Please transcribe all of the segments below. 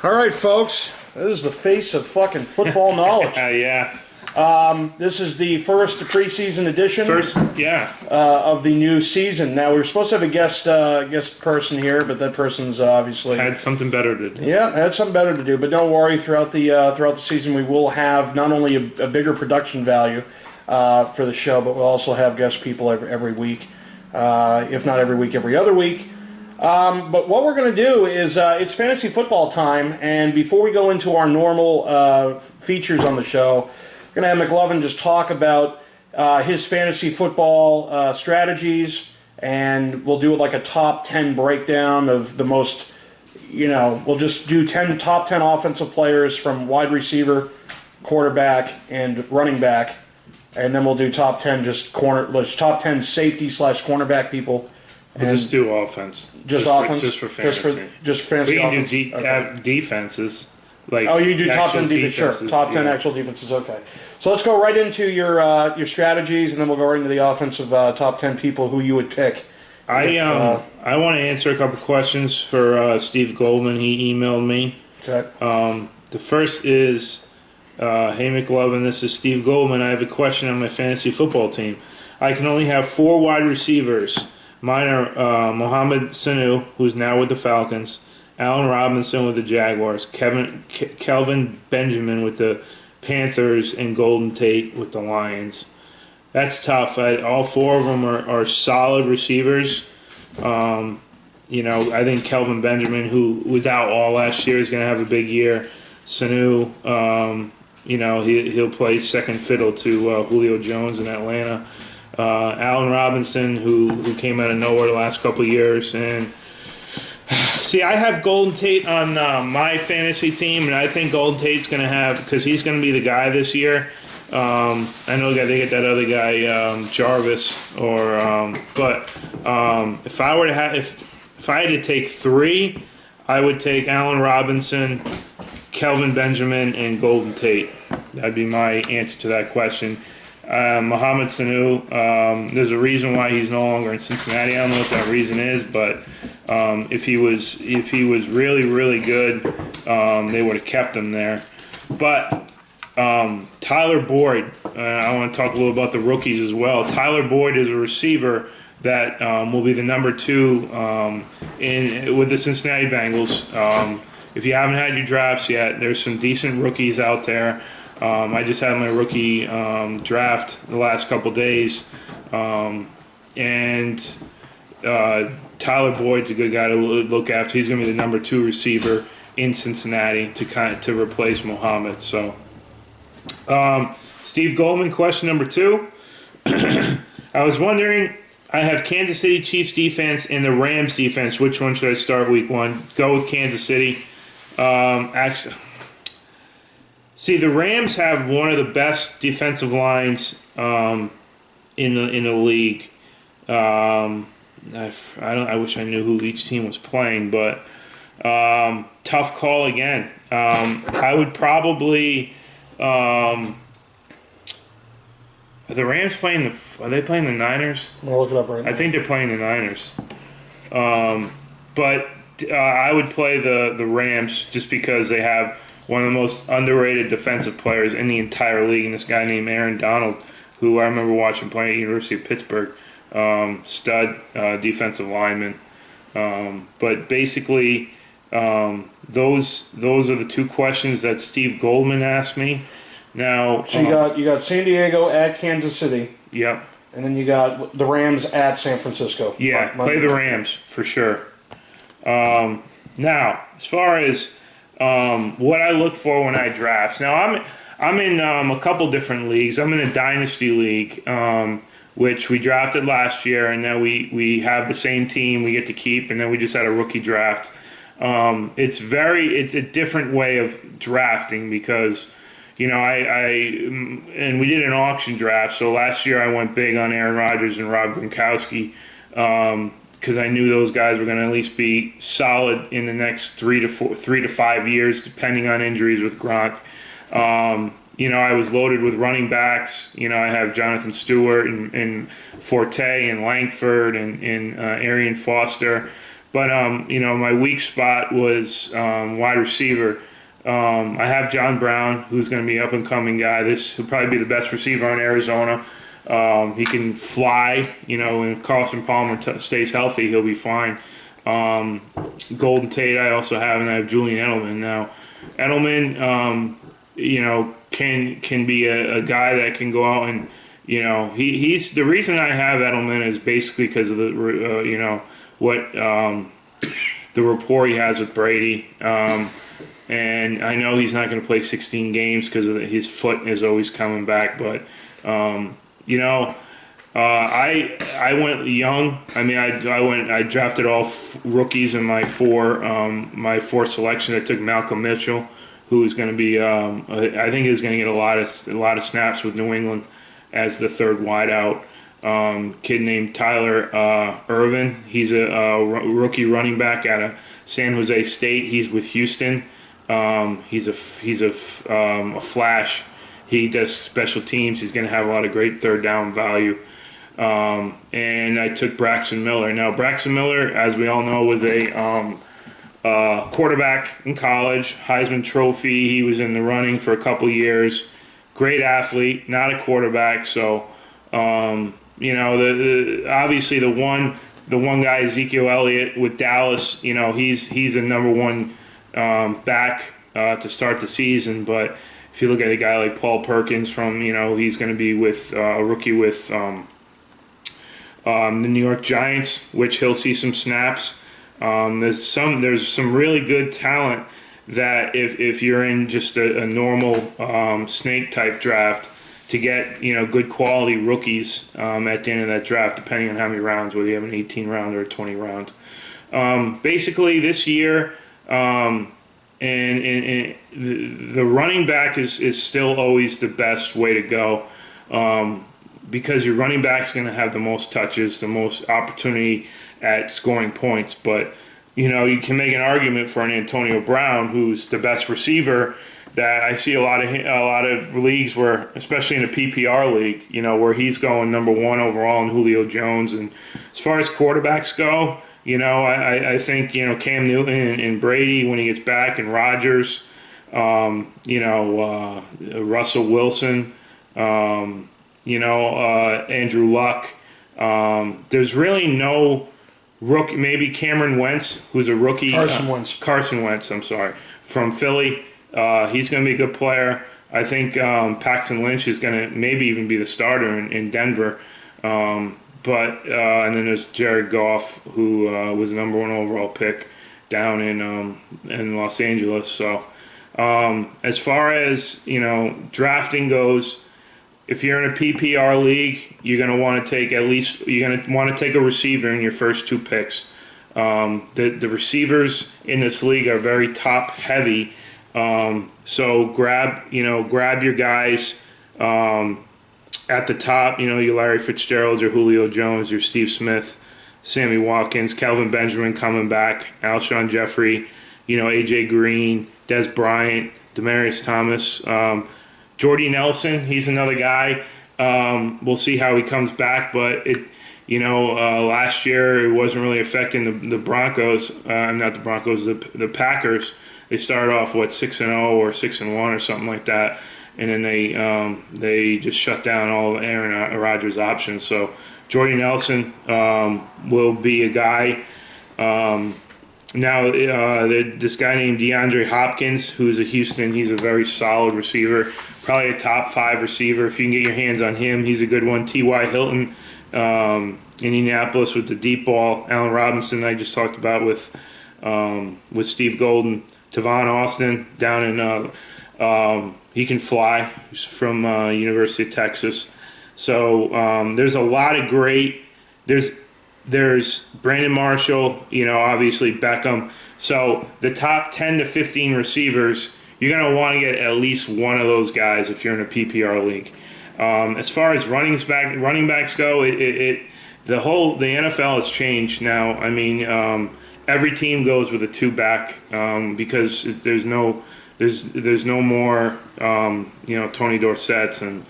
All right, folks. This is the face of fucking football knowledge. Yeah. This is the first preseason edition of the new season. Now, we were supposed to have a guest person here, but that person's obviously had something better to do. Yeah, had something better to do. But don't worry, throughout the season, we will have not only a bigger production value for the show, but we'll also have guest people every week, if not every week, every other week. But what we're going to do is it's fantasy football time, and before we go into our normal features on the show, we're going to have McLovin just talk about his fantasy football strategies, and we'll do like a top 10 breakdown of the most, we'll just do top 10 offensive players from wide receiver, quarterback, and running back, and then we'll do top 10 top 10 safety / cornerback people. We'll just do offense. Just offense? Just for fantasy. Just fantasy offense? We can do defenses. You do top 10 defenses. Sure, top 10 actual defenses, okay. So let's go right into your strategies, and then we'll go right into the offensive top 10 people who you would pick. I want to answer a couple questions for Steve Goldman. He emailed me. Okay. The first is, hey McLovin, this is Steve Goldman. I have a question on my fantasy football team. I can only have 4 wide receivers. Mine are Mohamed Sanu, who's now with the Falcons, Allen Robinson with the Jaguars, Kelvin Benjamin with the Panthers, and Golden Tate with the Lions. That's tough. All 4 of them are solid receivers. I think Kelvin Benjamin, who was out all last year, is going to have a big year. Sanu, he'll play second fiddle to Julio Jones in Atlanta. Allen Robinson, who came out of nowhere the last couple of years, and see, I have Golden Tate on my fantasy team, and I think Golden Tate's going to have, because he's going to be the guy this year. I know they get that other guy Jarvis, but if I were to have, if I had to take 3, I would take Allen Robinson, Kelvin Benjamin, and Golden Tate. That'd be my answer to that question. Mohamed Sanu, there's a reason why he's no longer in Cincinnati. I don't know what that reason is, but if he was really, really good, they would have kept him there. But Tyler Boyd, I want to talk a little about the rookies as well. Tyler Boyd is a receiver that will be the number 2 with the Cincinnati Bengals. If you haven't had your drafts yet, there's some decent rookies out there. I just had my rookie draft the last couple days, and Tyler Boyd's a good guy to look after. He's going to be the number 2 receiver in Cincinnati to replace Mohamed. So, Steve Goldman, question number 2. I was wondering, I have Kansas City Chiefs defense and the Rams defense. Which one should I start week 1? Go with Kansas City. Actually. See, the Rams have one of the best defensive lines in the league. I wish I knew who each team was playing, but tough call again. I would probably. Are the Rams playing Are they playing the Niners? I'll look it up right now. I think they're playing the Niners. But I would play the Rams just because they have one of the most underrated defensive players in the entire league, and this guy named Aaron Donald, who I remember watching play at the University of Pittsburgh, stud defensive lineman. But basically, those are the 2 questions that Steve Goldman asked me. Now, so you got San Diego at Kansas City. Yep. And then you got the Rams at San Francisco. Yeah, play the Rams for sure. Now, as far as what I look for when I draft. Now I'm in a couple different leagues. I'm in a dynasty league, which we drafted last year, and now we have the same team we get to keep, and then we just had a rookie draft. It's a different way of drafting because we did an auction draft. So last year I went big on Aaron Rodgers and Rob Gronkowski. Because I knew those guys were going to at least be solid in the next 3 to 5 years, depending on injuries with Gronk. I was loaded with running backs. I have Jonathan Stewart and Forte and Langford and Arian Foster. But my weak spot was wide receiver. I have John Brown, who's going to be an up-and-coming guy. This will probably be the best receiver in Arizona. He can fly, and if Carlson Palmer stays healthy, he'll be fine. Golden Tate I also have, and I have Julian Edelman. Now, Edelman, can be a guy that can go out and, he's the reason I have Edelman is basically because of the, the rapport he has with Brady. And I know he's not going to play 16 games because his foot is always coming back. But, I went young. I mean, I drafted all rookies in my four selection. I took Malcolm Mitchell, who is going to be, I think is going to get a lot of snaps with New England as the third wideout. Kid named Tyler Irvin. He's a rookie running back out of San Jose State. He's with Houston. He's a flash. He does special teams. He's going to have a lot of great third down value. And I took Braxton Miller. Now, Braxton Miller, as we all know, was a quarterback in college, Heisman Trophy. He was in the running for a couple years. Great athlete, not a quarterback. So, obviously the one guy, Ezekiel Elliott with Dallas. He's a number one back to start the season. But if you look at a guy like Paul Perkins from, he's going to be with a rookie with the New York Giants, which he'll see some snaps. There's some really good talent that if you're in just a normal snake type draft to get good quality rookies at the end of that draft, depending on how many rounds, whether you have an 18 round or a 20 round. Basically this year, and the running back is still always the best way to go, because your running back's going to have the most touches, the most opportunity at scoring points. But you can make an argument for an Antonio Brown, who's the best receiver. That I see a lot of leagues where, especially in a PPR league, where he's going number one overall in Julio Jones. And as far as quarterbacks go, I think Cam Newton and Brady when he gets back, and Rodgers, Russell Wilson, Andrew Luck. There's really no rookie. Maybe Cameron Wentz, who's a rookie. Carson Wentz, I'm sorry, from Philly. He's going to be a good player. I think Paxton Lynch is going to maybe even be the starter in Denver. And then there's Jared Goff, who was the number one overall pick down in Los Angeles. So as far as drafting goes, if you're in a PPR league, you're going to want to take a receiver in your first two picks. The receivers in this league are very top heavy. So grab your guys at the top, your Larry Fitzgerald, your Julio Jones, your Steve Smith, Sammy Watkins, Calvin Benjamin coming back, Alshon Jeffrey, AJ Green, Des Bryant, Demaryius Thomas, Jordy Nelson. He's another guy. We'll see how he comes back, but last year it wasn't really affecting the Broncos. Not the Broncos, the Packers. They started off 6-0 or 6-1 or something like that, and then they just shut down all Aaron Rodgers' options. So Jordy Nelson will be a guy. Now this guy named DeAndre Hopkins, who's a Houston, he's a very solid receiver, probably a top 5 receiver. If you can get your hands on him, he's a good one. T.Y. Hilton, Indianapolis with the deep ball. Allen Robinson, I just talked about with Steve Golden. Tavon Austin down in he can fly. He's from University of Texas. So there's a lot of great. There's Brandon Marshall. Obviously Beckham. So the top 10 to 15 receivers, you're gonna want to get at least one of those guys if you're in a PPR league. As far as running backs go, the NFL has changed now. I mean. Every team goes with a 2-back because there's no more Tony Dorsett's and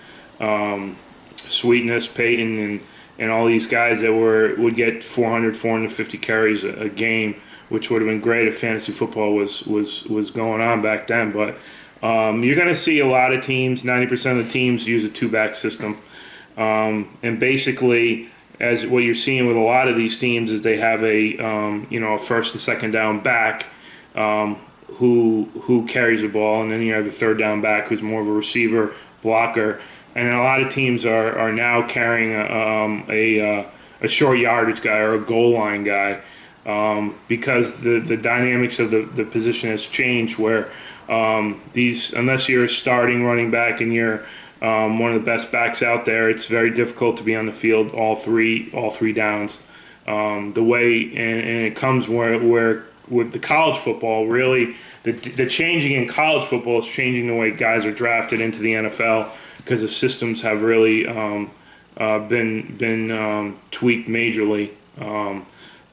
Sweetness, Peyton and all these guys that would get 400, 450 carries a game, which would have been great if fantasy football was going on back then. But you're going to see a lot of teams, 90% of the teams use a two-back system. And basically, as what you're seeing with a lot of these teams is they have a first and second down back who carries the ball, and then you have a third down back who's more of a receiver blocker. And then a lot of teams are now carrying a short yardage guy or a goal line guy because the dynamics of the position has changed. Where unless you're a starting running back and you're one of the best backs out there, it's very difficult to be on the field all three downs. The way and it comes where with the college football, really the changing in college football is changing the way guys are drafted into the NFL because the systems have really been tweaked majorly.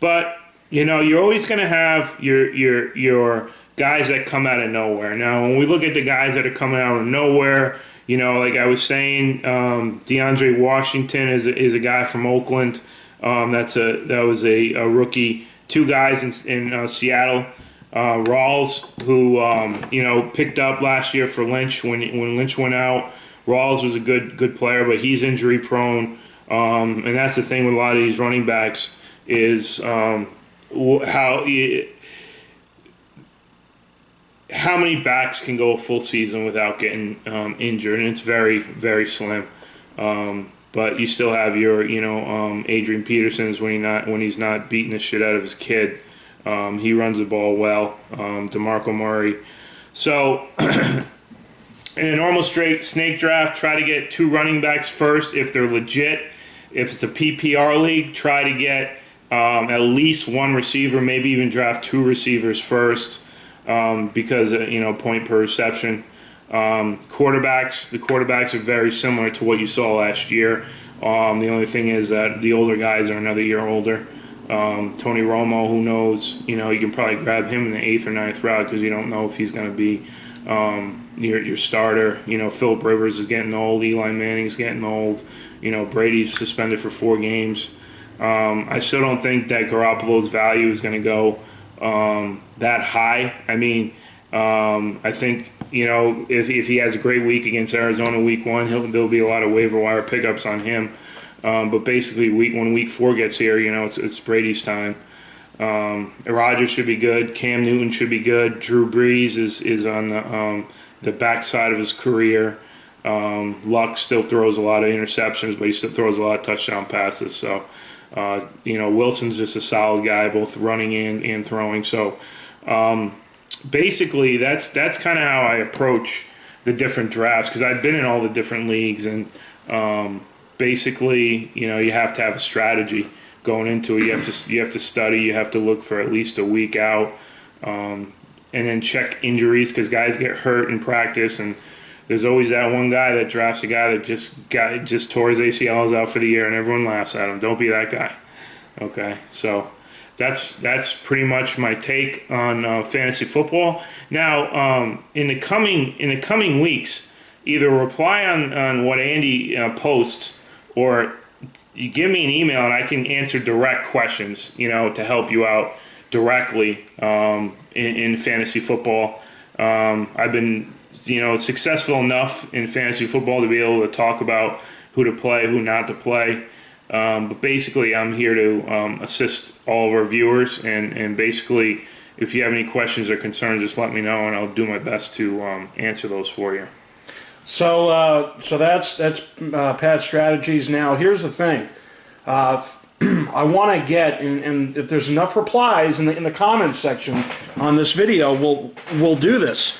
But you're always going to have your guys that come out of nowhere. Now, when we look at the guys that are coming out of nowhere, like I was saying, DeAndre Washington is a guy from Oakland. That was a rookie. Two guys in Seattle, Rawls, who picked up last year for Lynch when Lynch went out. Rawls was a good player, but he's injury prone, and that's the thing with a lot of these running backs is how many backs can go a full season without getting injured, and it's very, very slim. But you still have your, Adrian Peterson's when he's not beating the shit out of his kid. He runs the ball well. DeMarco Murray. So in a normal straight snake draft, try to get two running backs first if they're legit. If it's a PPR league, try to get at least one receiver, maybe even draft two receivers first. Because point per reception. The quarterbacks are very similar to what you saw last year. The only thing is that the older guys are another year older. Tony Romo, who knows? You can probably grab him in the 8th or 9th round because you don't know if he's going to be your starter. Phillip Rivers is getting old. Eli Manning's getting old. Brady's suspended for 4 games. I still don't think that Garoppolo's value is going to go that high. I mean, I think if he has a great week against Arizona week 1, there'll be a lot of waiver wire pickups on him. But basically, when week 4 gets here, it's Brady's time. Rodgers should be good. Cam Newton should be good. Drew Brees is on the backside of his career. Luck still throws a lot of interceptions, but he still throws a lot of touchdown passes. So. Wilson's just a solid guy, both running and throwing. So, basically, that's kind of how I approach the different drafts because I've been in all the different leagues, and basically, you have to have a strategy going into it. You have to study. You have to look for at least a week out, and then check injuries because guys get hurt in practice and. There's always that one guy that drafts a guy that just tore his ACLs out for the year, and everyone laughs at him. Don't be that guy. Okay, so that's pretty much my take on fantasy football. Now, in the coming weeks, either reply on what Andy posts, or you give me an email and I can answer direct questions. To help you out directly in fantasy football. I've been successful enough in fantasy football to be able to talk about who to play, who not to play. But basically, I'm here to assist all of our viewers. And basically, if you have any questions or concerns, just let me know, and I'll do my best to answer those for you. So that's Pat's strategies. Now, here's the thing. I want to get, and if there's enough replies in the comments section on this video, we'll do this.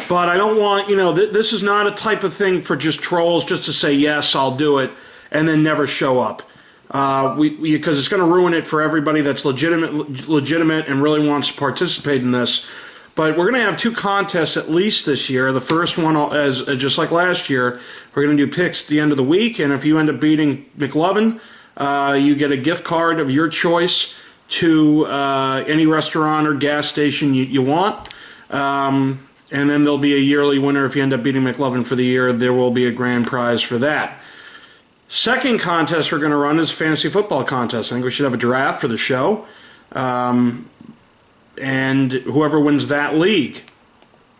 But I don't want, this is not a type of thing for just trolls just to say, yes, I'll do it, and then never show up. Because it's going to ruin it for everybody that's legitimate and really wants to participate in this. But we're going to have 2 contests at least this year. The first one, as just like last year, we're going to do picks at the end of the week, and if you end up beating McLovin, you get a gift card of your choice to any restaurant or gas station you want. And then there'll be a yearly winner. If you end up beating McLovin for the year, there will be a grand prize for that. Second contest we're going to run is a fantasy football contest. I think we should have a draft for the show. And whoever wins that league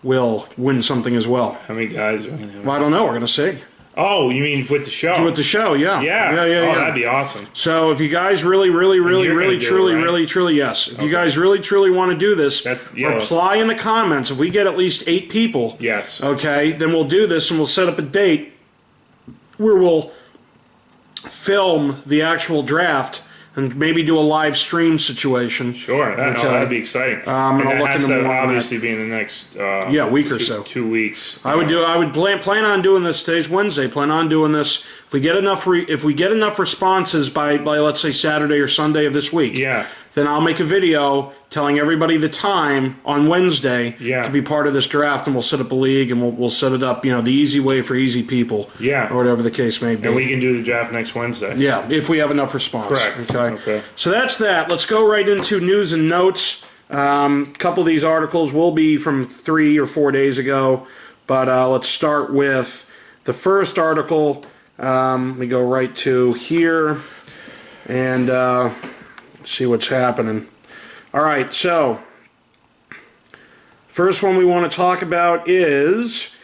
will win something as well. How many guys are we going to have? Well, I don't know. We're going to see. Oh, you mean with the show? With the show, yeah. Yeah. Oh, that'd be awesome. So if you guys really, truly, yes. If you guys really, truly want to do this, reply in the comments. If we get at least 8 people, yes. Okay, then we'll do this and we'll set up a date where we'll film the actual draft and maybe do a live stream situation. Sure, that'd be exciting. And I'll has look into to more obviously be in the next week or so. 2 weeks. I would plan on doing this. Today's Wednesday. Plan on doing this. If we get enough responses by let's say Saturday or Sunday of this week, then I'll make a video telling everybody the time on Wednesday to be part of this draft, and we'll set up a league and we'll set it up. The easy way for easy people, or whatever the case may be. And we can do the draft next Wednesday. Yeah, if we have enough response. Correct. Okay. So that's that. Let's go right into news and notes. A couple of these articles will be from 3 or 4 days ago, but let's start with the first article. We go right to here and see what's happening. All right, so first one we want to talk about is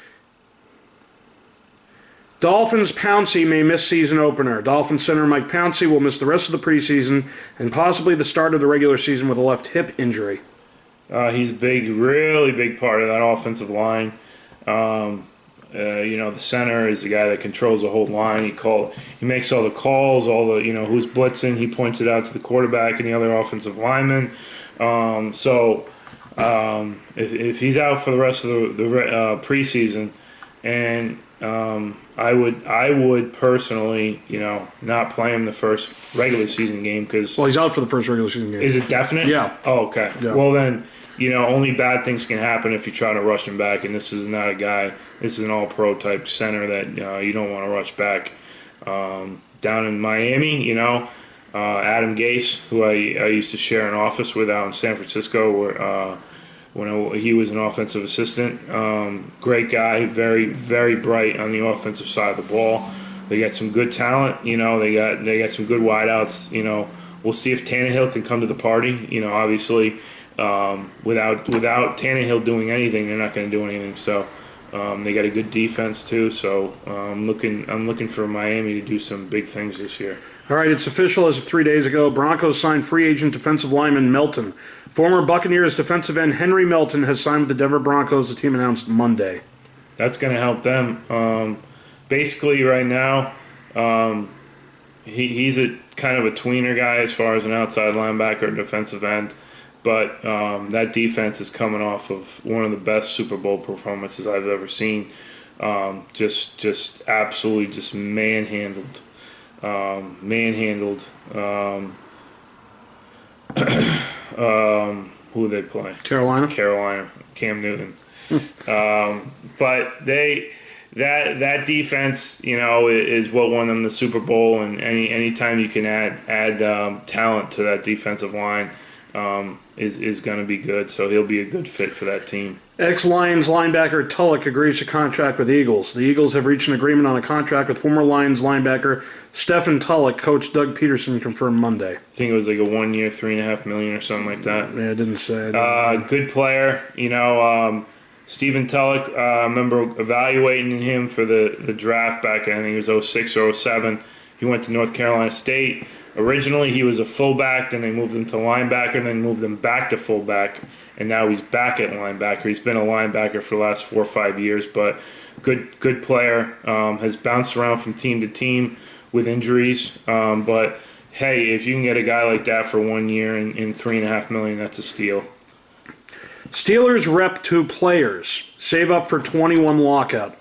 Dolphins Pouncey may miss season opener. Dolphins center Mike Pouncey will miss the rest of the preseason and possibly the start of the regular season with a left hip injury. He's a really big part of that offensive line. The center is the guy that controls the whole line. He makes all the calls, who's blitzing. He points it out to the quarterback and the other offensive linemen. If he's out for the rest of the preseason, and I would personally, not play him the first regular season game because. Well, he's out for the first regular season game. Is it definite? Yeah. Oh, okay. Yeah. Well then. Only bad things can happen if you try to rush him back, and this is not a guy. This is an all-pro type center that you don't want to rush back. Down in Miami, Adam Gase, who I used to share an office with out in San Francisco, when he was an offensive assistant. Great guy, very very bright on the offensive side of the ball. They got some good talent. They got some good wideouts. We'll see if Tannehill can come to the party. Obviously. Without Tannehill doing anything, they're not going to do anything. So they got a good defense too. So I'm looking for Miami to do some big things this year. All right, it's official as of 3 days ago. Broncos signed free agent defensive lineman Melton. Former Buccaneers defensive end Henry Melton has signed with the Denver Broncos. The team announced Monday. That's going to help them. Basically, right now, he's a kind of a tweener guy as far as an outside linebacker or defensive end. But that defense is coming off of one of the best Super Bowl performances I've ever seen. Just absolutely just manhandled. Who did they play? Carolina. Cam Newton. But that defense, is what won them the Super Bowl. And anytime you can add talent to that defensive line. Is going to be good, so he'll be a good fit for that team. Ex-Lions linebacker Tulloch agrees to contract with the Eagles. The Eagles have reached an agreement on a contract with former Lions linebacker Stephen Tulloch. Coach Doug Peterson confirmed Monday. I think it was like a 1 year, $3.5 million or something like that. Yeah, it didn't say. Good player, Stephen Tulloch. I remember evaluating him for the draft back. I think it was 06 or 07. He went to North Carolina State. Originally, he was a fullback, then they moved him to linebacker, then moved him back to fullback, and now he's back at linebacker. He's been a linebacker for the last 4 or 5 years, but good player. Has bounced around from team to team with injuries. But, hey, if you can get a guy like that for 1 year and $3.5 million, that's a steal. Steelers rep to players. Save up for 21 lockout.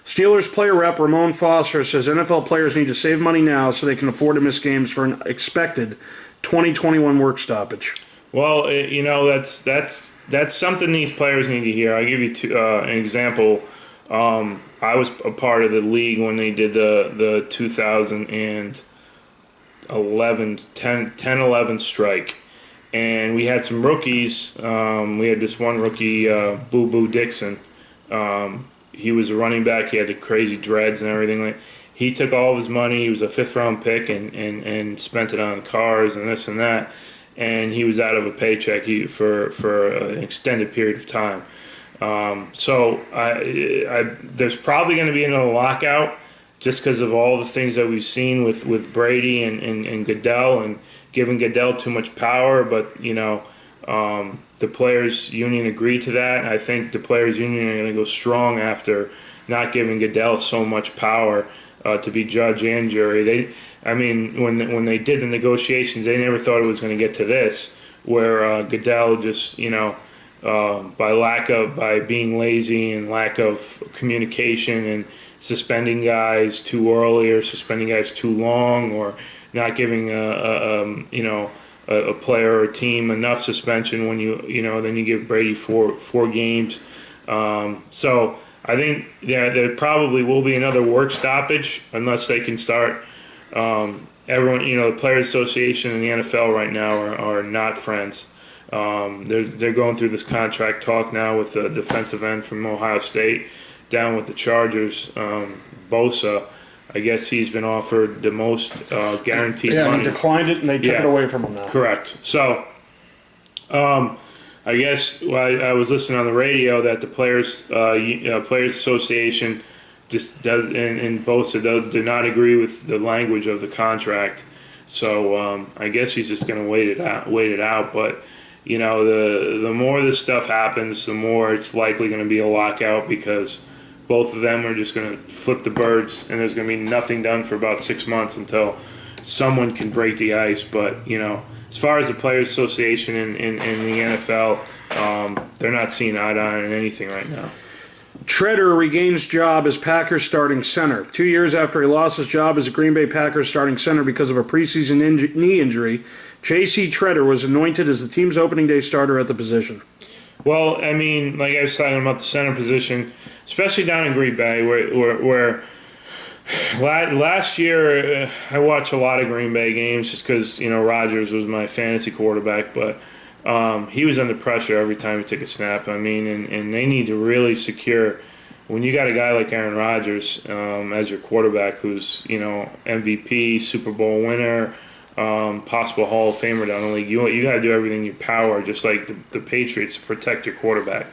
Steelers player rep Ramon Foster says NFL players need to save money now so they can afford to miss games for an expected 2021 work stoppage. Well, that's something these players need to hear. I'll give you an example. I was a part of the league when they did the 2011 10-11 strike. And we had some rookies. We had this one rookie, Boo Boo Dixon. He was a running back. He had the crazy dreads and everything. he took all of his money. He was a fifth-round pick and spent it on cars and this and that, and he was out of a paycheck for an extended period of time. So there's probably going to be another lockout just because of all the things that we've seen with Brady and Goodell, and giving Goodell too much power. But the players' union agreed to that. I think the players' union are going to go strong after not giving Goodell so much power to be judge and jury. When they did the negotiations, they never thought it was going to get to this, where Goodell just by being lazy and lack of communication and suspending guys too early or suspending guys too long, or not giving a player or a team enough suspension when then you give Brady four games. So I think there probably will be another work stoppage unless they can start. Everyone, the Players Association and the NFL right now are not friends. They're going through this contract talk now with the defensive end from Ohio State down with the Chargers, Bosa. I guess he's been offered the most guaranteed money. Yeah, he declined it, and they took it away from him now. Correct. So, I guess I was listening on the radio that the Players Association just does, and Bosa did not agree with the language of the contract. So I guess he's just going to wait it out. But the more this stuff happens, the more it's likely going to be a lockout, because both of them are just going to flip the birds, and there's going to be nothing done for about 6 months until someone can break the ice. But as far as the Players Association and the NFL, they're not seeing eye to eye on anything right now. Treader regains job as Packers starting center. 2 years after he lost his job as a Green Bay Packers starting center because of a preseason knee injury, J.C. Treader was anointed as the team's opening day starter at the position. Well, like I was talking about the center position, especially down in Green Bay, where last year I watched a lot of Green Bay games just because Rodgers was my fantasy quarterback, but he was under pressure every time he took a snap. And they need to really secure, when you got a guy like Aaron Rodgers as your quarterback, who's MVP, Super Bowl winner, possible Hall of Famer down the league, you got to do everything in your power, just like the Patriots, to protect your quarterback.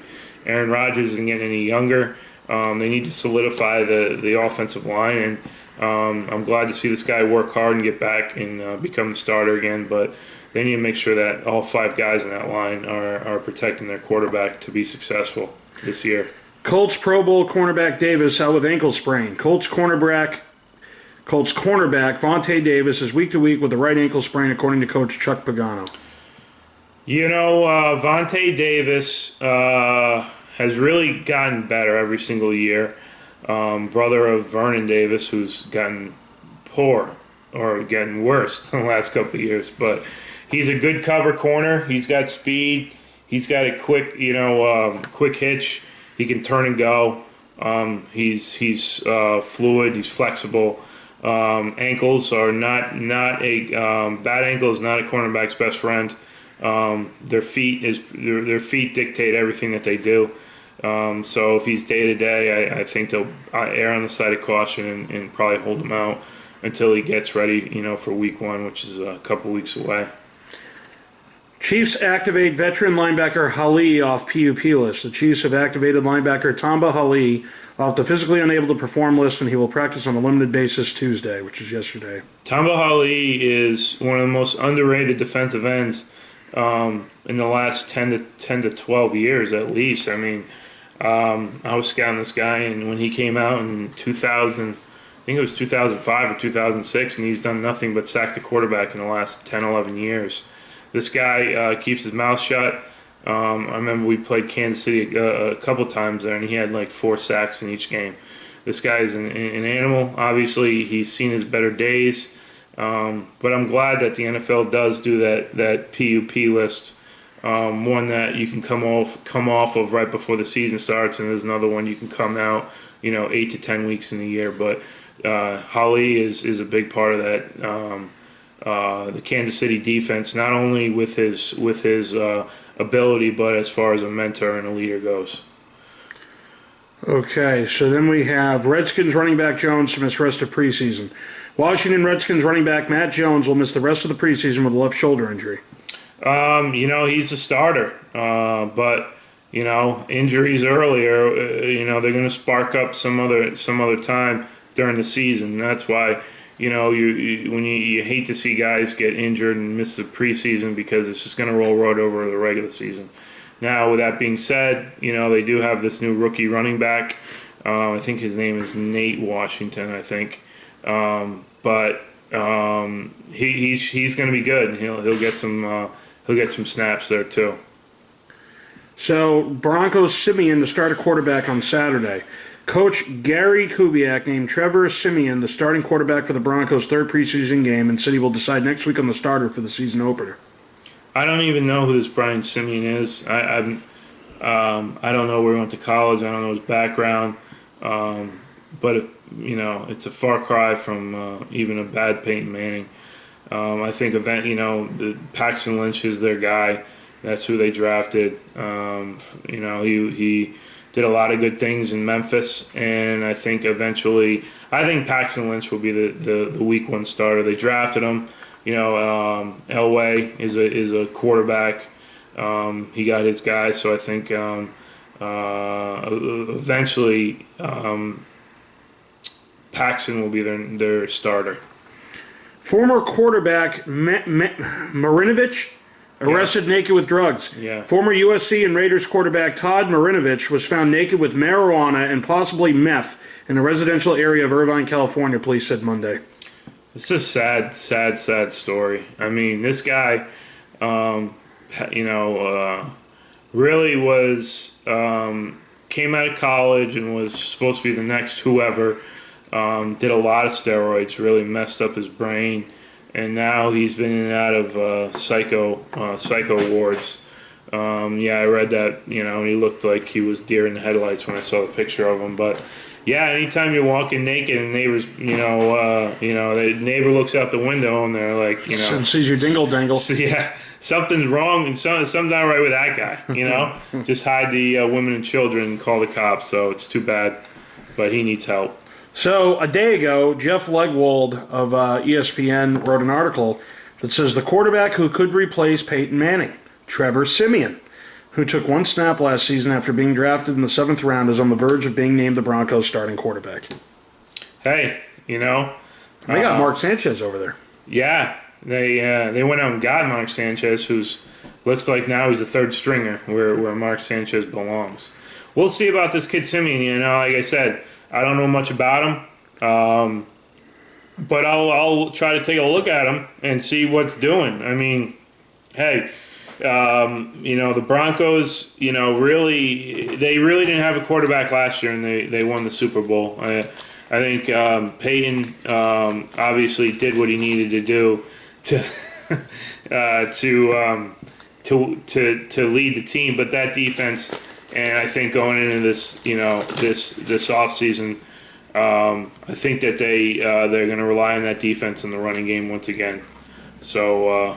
Aaron Rodgers isn't getting any younger. They need to solidify the offensive line, and I'm glad to see this guy work hard and get back and become the starter again. But they need to make sure that all 5 guys in that line are protecting their quarterback to be successful this year. Colts Pro Bowl cornerback Davis out with ankle sprain. Colts cornerback Vontae Davis is week to week with a right ankle sprain, according to Coach Chuck Pagano. Vontae Davis has really gotten better every single year. Brother of Vernon Davis, who's gotten poor or getting worse in the last couple of years. But he's a good cover corner. He's got speed. He's got a quick hitch. He can turn and go. He's fluid. He's flexible. Ankles are not a bad ankle is not a cornerback's best friend. Their feet dictate everything that they do. So if he's day to day, I think they'll err on the side of caution and probably hold him out until he gets ready, for week 1, which is a couple weeks away. Chiefs activate veteran linebacker Hali off PUP list. The Chiefs have activated linebacker Tamba Hali off the physically unable to perform list, and he will practice on a limited basis Tuesday, which is yesterday. Tamba Hali is one of the most underrated defensive ends in the last 10 to 12 years at least. I was scouting this guy, and when he came out in 2000, I think it was 2005 or 2006, and he's done nothing but sack the quarterback in the last 10, 11 years. This guy keeps his mouth shut. I remember we played Kansas City a couple times there, and he had like 4 sacks in each game. This guy's an animal. Obviously, he's seen his better days. But I'm glad that the NFL does do that PUP list. One that you can come off of right before the season starts, and there's another one you can come out, 8 to 10 weeks in the year. But Hali is a big part of that. The Kansas City defense, not only with his ability, but as far as a mentor and a leader goes. Okay, so then we have Redskins running back Jones to miss rest of preseason. Washington Redskins running back Matt Jones will miss the rest of the preseason with a left shoulder injury. He's a starter, but injuries earlier, they're going to spark up some other time during the season. That's why you hate to see guys get injured and miss the preseason because it's just going to roll right over the regular season. Now, with that being said, they do have this new rookie running back. I think his name is Nate Washington. I think, but he's going to be good. He'll get some snaps there too. So Broncos Simeon to start a quarterback on Saturday. Coach Gary Kubiak named Trevor Simeon the starting quarterback for the Broncos' third preseason game and said he will decide next week on the starter for the season opener. I don't even know who this Brian Simeon is. I don't know where he went to college. I don't know his background. But it's a far cry from even a bad Peyton Manning. I think the Paxton Lynch is their guy. That's who they drafted. He did a lot of good things in Memphis, and I think Paxton Lynch will be the week one starter. They drafted him. Elway is a quarterback. He got his guy, so I think eventually Paxton will be their starter. Former quarterback Marinovich arrested naked with drugs. Yeah. Former USC and Raiders quarterback Todd Marinovich was found naked with marijuana and possibly meth in a residential area of Irvine, California, police said Monday. It's a sad story. I mean, this guy, really was came out of college and was supposed to be the next whoever. Did a lot of steroids, really messed up his brain, and now he's been in and out of psycho wards. I read that. He looked like he was deer in the headlights when I saw the picture of him, but. Yeah, anytime you're walking naked and neighbors, the neighbor looks out the window and they're like, and sees your dingle dangle. Yeah, something's wrong and something's not right with that guy. Just hide the women and children and call the cops. So it's too bad, but he needs help. So a day ago, Jeff Legwold of ESPN wrote an article that says the quarterback who could replace Peyton Manning, Trevor Simeon, who took one snap last season after being drafted in the 7th round, is on the verge of being named the Broncos' starting quarterback. Hey, they got Mark Sanchez over there. Yeah, they went out and got Mark Sanchez, who's looks like now he's a third stringer where Mark Sanchez belongs. We'll see about this kid Simeon. Like I said, I don't know much about him, but I'll try to take a look at him and see what's doing. I mean, hey. The Broncos, they really didn't have a quarterback last year, and they won the Super Bowl. I think Peyton obviously did what he needed to do to lead the team, but that defense, and I think going into this this offseason, I think that they're going to rely on that defense in the running game once again. So.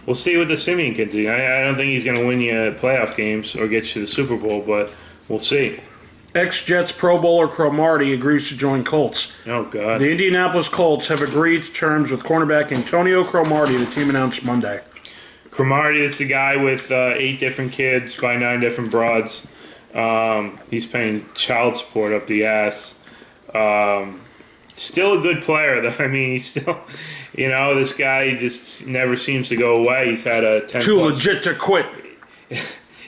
We'll see what the Simeon can do. I don't think he's going to win you playoff games or get you to the Super Bowl, but we'll see. Ex-Jets Pro Bowler Cromartie agrees to join Colts. Oh, God. The Indianapolis Colts have agreed to terms with cornerback Antonio Cromartie, the team announced Monday. Cromartie is the guy with 8 different kids by 9 different broads. He's paying child support up the ass. Still a good player, though. I mean, he's still... this guy just never seems to go away. He's had a 10 Too legit to quit.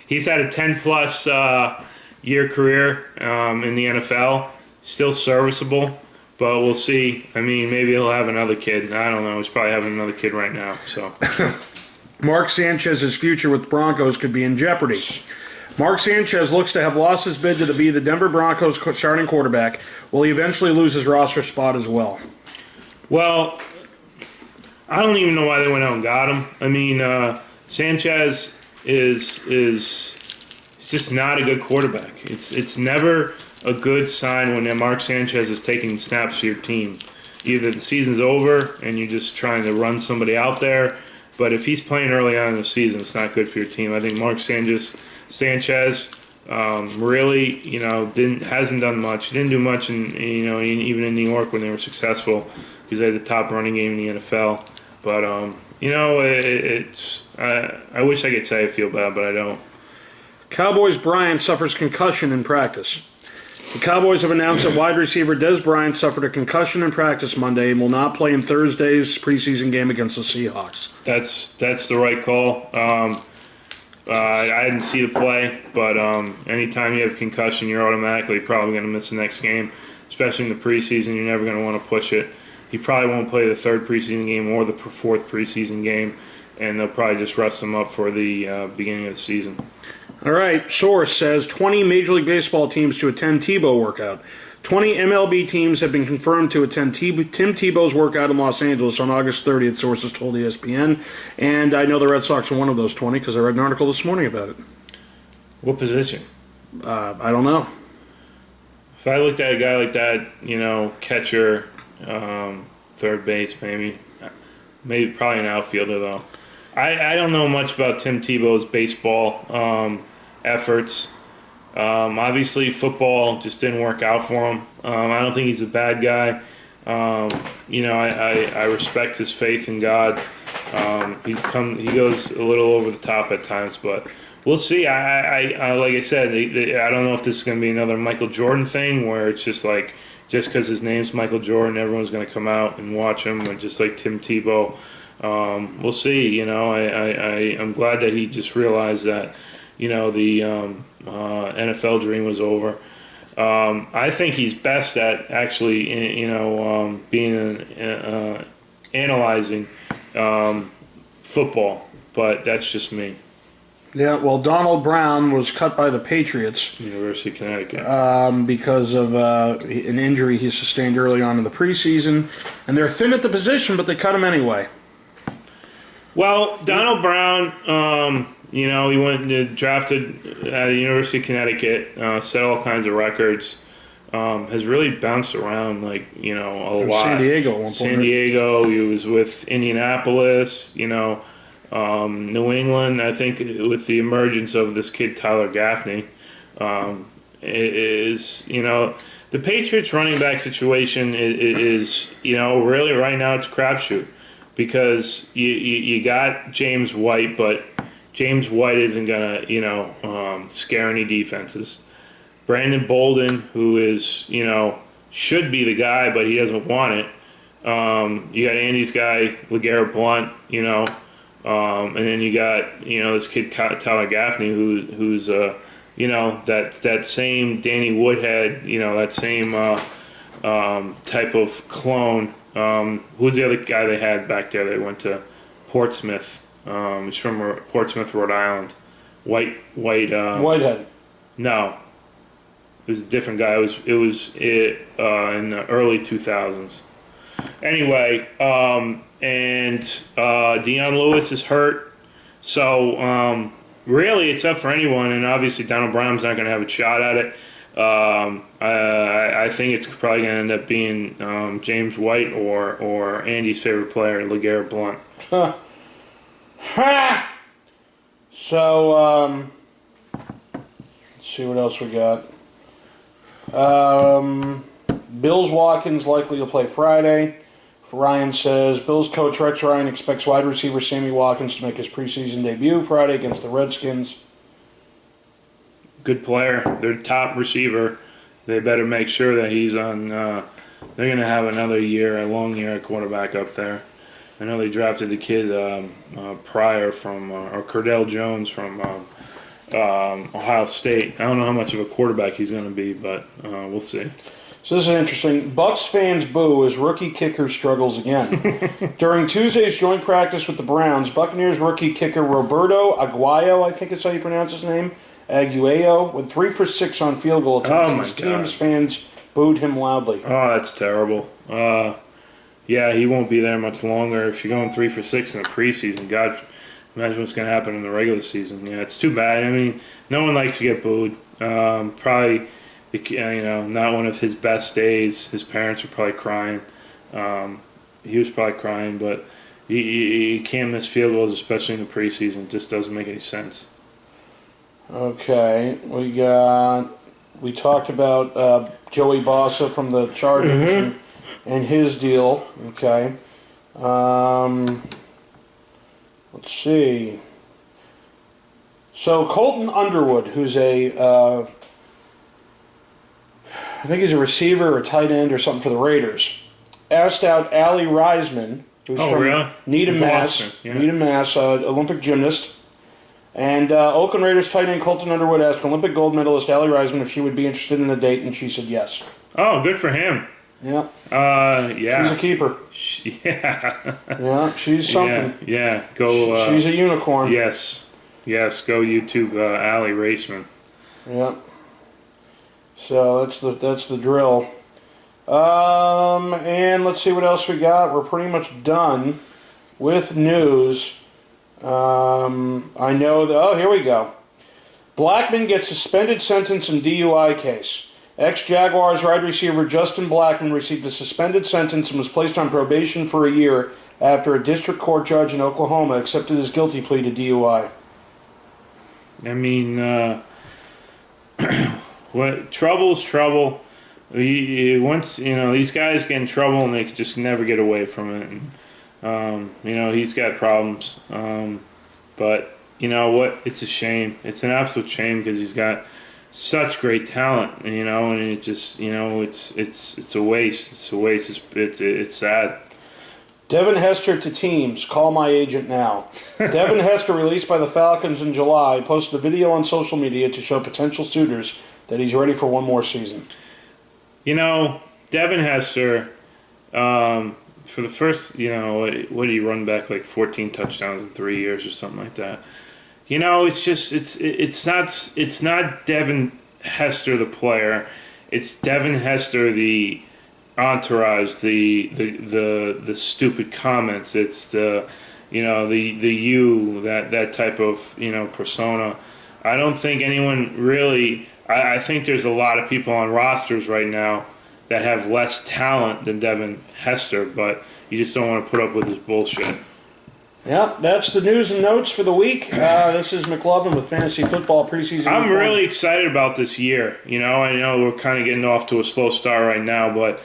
He's had a 10-plus year career in the NFL. Still serviceable, but we'll see. I mean, maybe he'll have another kid. I don't know. He's probably having another kid right now. So, Mark Sanchez's future with Broncos could be in jeopardy. Mark Sanchez looks to have lost his bid to be the Denver Broncos starting quarterback. Will he eventually lose his roster spot as well? Well, I don't even know why they went out and got him. I mean, Sanchez is just not a good quarterback. It's never a good sign when Mark Sanchez is taking snaps for your team. Either the season's over and you're just trying to run somebody out there, but if he's playing early on in the season, it's not good for your team. I think Mark Sanchez Really, hasn't done much. Didn't do much even in New York when they were successful because they had the top running game in the NFL. But I wish I could say I feel bad, but I don't. Cowboys Bryant suffers concussion in practice. The Cowboys have announced that wide receiver Dez Bryant suffered a concussion in practice Monday and will not play in Thursday's preseason game against the Seahawks. That's the right call. I didn't see the play, but anytime you have concussion, you're automatically probably going to miss the next game, especially in the preseason. You're never going to want to push it. He probably won't play the third preseason game or the fourth preseason game, and they'll probably just rest him up for the beginning of the season. All right, source says 20 Major League Baseball teams to attend Tebow workout. 20 MLB teams have been confirmed to attend Tim Tebow's workout in Los Angeles on August 30th, sources told ESPN. And I know the Red Sox are one of those 20 because I read an article this morning about it. What position? I don't know. If I looked at a guy like that, catcher, third base, maybe probably an outfielder though. I don't know much about Tim Tebow's baseball efforts. Obviously, football just didn't work out for him. I don't think he's a bad guy. I respect his faith in God. He goes a little over the top at times, but we'll see. I like I said, I don't know if this is going to be another Michael Jordan thing where it's just like just because his name's Michael Jordan, everyone's going to come out and watch him, or just like Tim Tebow. We'll see. I'm glad that he just realized that, the NFL dream was over. I think he's best at actually, being analyzing football, but that's just me. Yeah, well, Donald Brown was cut by the Patriots. University of Connecticut. Because of an injury he sustained early on in the preseason. And they're thin at the position, but they cut him anyway. Well, Donald Brown, he went and drafted at the University of Connecticut, set all kinds of records, has really bounced around, a lot. San Diego at one point. San Diego, he was with Indianapolis, New England, I think, with the emergence of this kid, Tyler Gaffney, the Patriots running back situation is really right now it's a crapshoot. Because you got James White, but James White isn't going to, scare any defenses. Brandon Bolden, who is, should be the guy, but he doesn't want it. You got Andy's guy, LeGarrette Blount, and then you got, this kid, Tyler Gaffney, who's that same Danny Woodhead, that same type of clone. Who's the other guy they had back there? They went to Portsmouth. He's from Portsmouth, Rhode Island. Whitehead. No, it was a different guy. It was in the early 2000s. Anyway, and Deion Lewis is hurt, so really it's up for anyone. And obviously Donald Brown's not going to have a shot at it. I think it's probably going to end up being James White or Andy's favorite player, LeGarrette Blount. Ha! So, let's see what else we got. Bills Watkins likely to play Friday. Ryan says, Bills coach Rex Ryan expects wide receiver Sammy Watkins to make his preseason debut Friday against the Redskins. Good player. Their top receiver. They better make sure that he's on. They're going to have another year, a long year at quarterback up there. I know they drafted the kid Pryor or Cordell Jones from Ohio State. I don't know how much of a quarterback he's going to be, but we'll see. So this is interesting. Bucks fans boo as rookie kicker struggles again. During Tuesday's joint practice with the Browns, Buccaneers rookie kicker Roberto Aguayo, I think it's how you pronounce his name, Aguayo, with 3 for 6 on field goal attempts. His team's fans booed him loudly. Oh, that's terrible. Yeah, he won't be there much longer. If you're going 3 for 6 in the preseason, God, imagine what's going to happen in the regular season. Yeah, it's too bad. I mean, no one likes to get booed. Probably, not one of his best days. His parents were probably crying. He was probably crying, but you can't miss field goals, especially in the preseason. It just doesn't make any sense. Okay, we talked about Joey Bossa from the Chargers and his deal. Okay, let's see. So Colton Underwood, who's I think he's a receiver or tight end or something for the Raiders, asked out Allie Reisman, who's from really? Needham, Mass. Boston, yeah. Needham, Mass. Olympic gymnast. And Oakland Raiders tight end Colton Underwood asked Olympic gold medalist Allie Reisman if she would be interested in a date, and she said yes. Oh, good for him. Yeah. Yeah. She's a keeper. Yeah. Yeah, she's something. Yeah. Go. She's a unicorn. Yes. Go YouTube Allie Raceman. Yeah. So that's the drill. And let's see what else we got. We're pretty much done with news. I know that. Oh, here we go. Blackman gets suspended sentence in DUI case. Ex-Jaguars wide receiver Justin Blackman received a suspended sentence and was placed on probation for a year after a district court judge in Oklahoma accepted his guilty plea to DUI. I mean, what trouble's trouble. Once these guys get in trouble and they just never get away from it. And, he's got problems. But you know what? It's a shame. It's an absolute shame because he's got such great talent. And it just it's a waste. It's a waste. It's sad. Devin Hester to teams. Call my agent now. Devin Hester, released by the Falcons in July, posted a video on social media to show potential suitors that he's ready for one more season. Devin Hester, for the first, what did he run back, like 14 touchdowns in 3 years or something like that? It's not Devin Hester the player. It's Devin Hester the entourage, the stupid comments. It's the that type of persona. I don't think anyone really. I think there's a lot of people on rosters right now that have less talent than Devin Hester, but you just don't want to put up with his bullshit. Yeah, that's the news and notes for the week. This is McLovin with Fantasy Football Preseason. I'm really excited about this year. I know we're kind of getting off to a slow start right now, but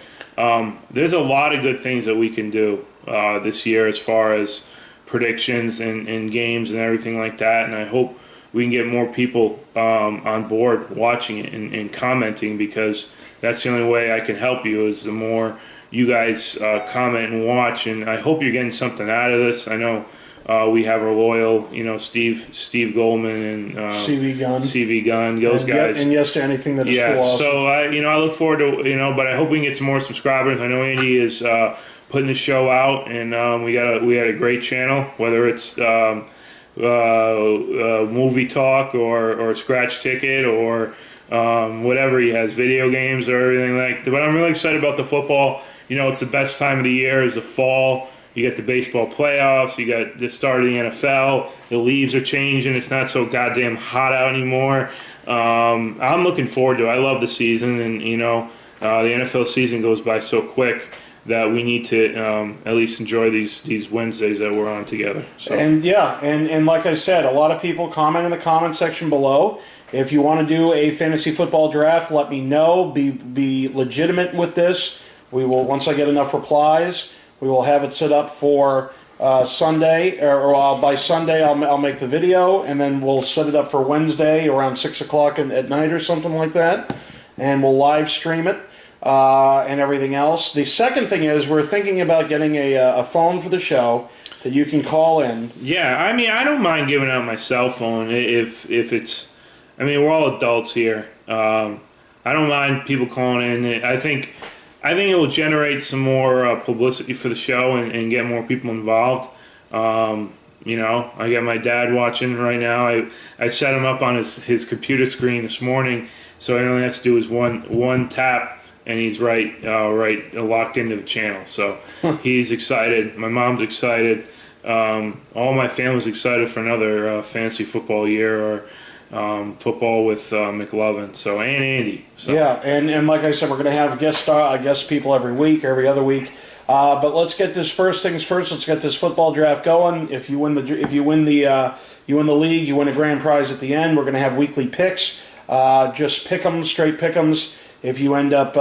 there's a lot of good things that we can do this year as far as predictions and games and everything like that, and I hope we can get more people on board watching it and commenting, because that's the only way I can help you, is the more you guys comment and watch. And I hope you're getting something out of this. I know we have our loyal, Steve Goldman and CV Gunn, those guys. And yes to anything that is cool. So I look forward to but I hope we can get some more subscribers. I know Andy is putting the show out, and we had a great channel, whether it's movie talk or scratch ticket or whatever he has, video games or everything like that. But I'm really excited about the football. It's the best time of the year is the fall. You got the baseball playoffs. You got the start of the NFL. The leaves are changing. It's not so goddamn hot out anymore. I'm looking forward to it. I love the season, and the NFL season goes by so quick that we need to at least enjoy these Wednesdays that we're on together. So. And like I said, a lot of people comment in the comment section below. If you want to do a fantasy football draft, let me know. Be legitimate with this. We will, once I get enough replies, we will have it set up for Sunday, or by Sunday I'll make the video, and then we'll set it up for Wednesday around 6 o'clock at night or something like that, and we'll live stream it. And everything else. The second thing is we're thinking about getting a phone for the show that you can call in. Yeah, I don't mind giving out my cell phone if it's. We're all adults here. I don't mind people calling in. I think it will generate some more publicity for the show and get more people involved. I got my dad watching right now. I set him up on his computer screen this morning, so all he has to do is one tap. And he's right locked into the channel. So he's excited. My mom's excited. All my family's excited for another fantasy football year, or football with McLovin. So, and Andy. So. Yeah, and like I said, we're going to have guest people every week, every other week. But let's get this first things first. Let's get this football draft going. If you win the You win the league, you win a grand prize at the end. We're going to have weekly picks. Just pick 'em, straight pick 'ems. If you end up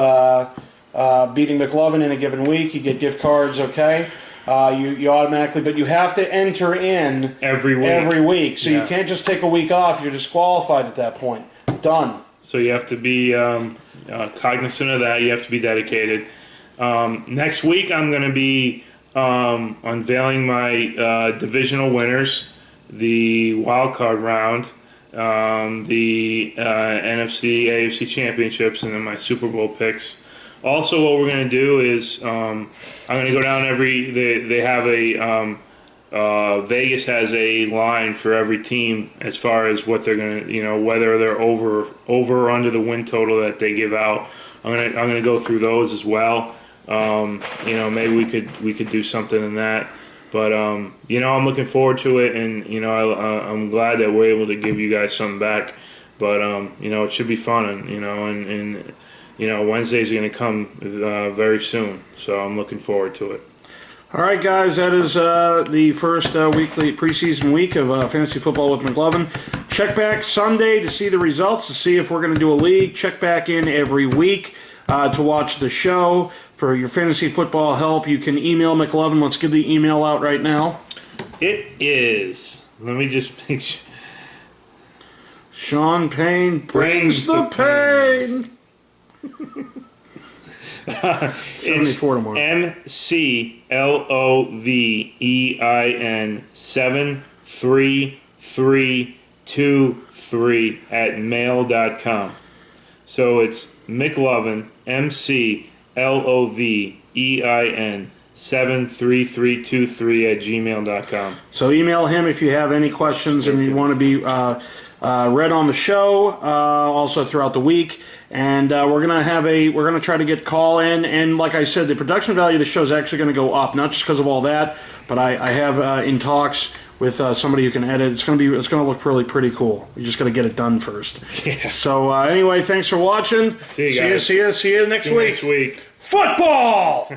beating McLovin in a given week, you get gift cards, okay? You automatically, but you have to enter in every week. So you can't just take a week off. You're disqualified at that point. Done. So you have to be cognizant of that. You have to be dedicated. Next week, I'm going to be unveiling my divisional winners, the wild card round, the NFC, AFC championships, and then my Super Bowl picks. Also, what we're going to do is I'm going to go down they have a Vegas has a line for every team as far as what they're going to, whether they're over or under the win total that they give out. I'm going to go through those as well. Maybe we could do something in that. But I'm looking forward to it, and I'm glad that we're able to give you guys something back. But it should be fun, and Wednesday's going to come very soon, so I'm looking forward to it. All right, guys, that is the first weekly preseason week of Fantasy Football with McLovin. Check back Sunday to see the results, to see if we're going to do a league. Check back in every week to watch the show. For your fantasy football help, you can email McLovin. Let's give the email out right now. It is. Let me just make sure. Sean Payne brings the pain. 74 tomorrow. McLovin 73323 at mail.com. So it's McLovin McLovin 73323 at gmail.com. So email him if you have any questions and you want to be read on the show, also throughout the week. And we're gonna try to get call in, and like I said, the production value of the show is actually going to go up, not just because of all that, but I have in talks with somebody who can edit. It's gonna look really pretty cool. We just got to get it done first. Yeah. So anyway, thanks for watching. See you guys. See you next week. Next week. Football.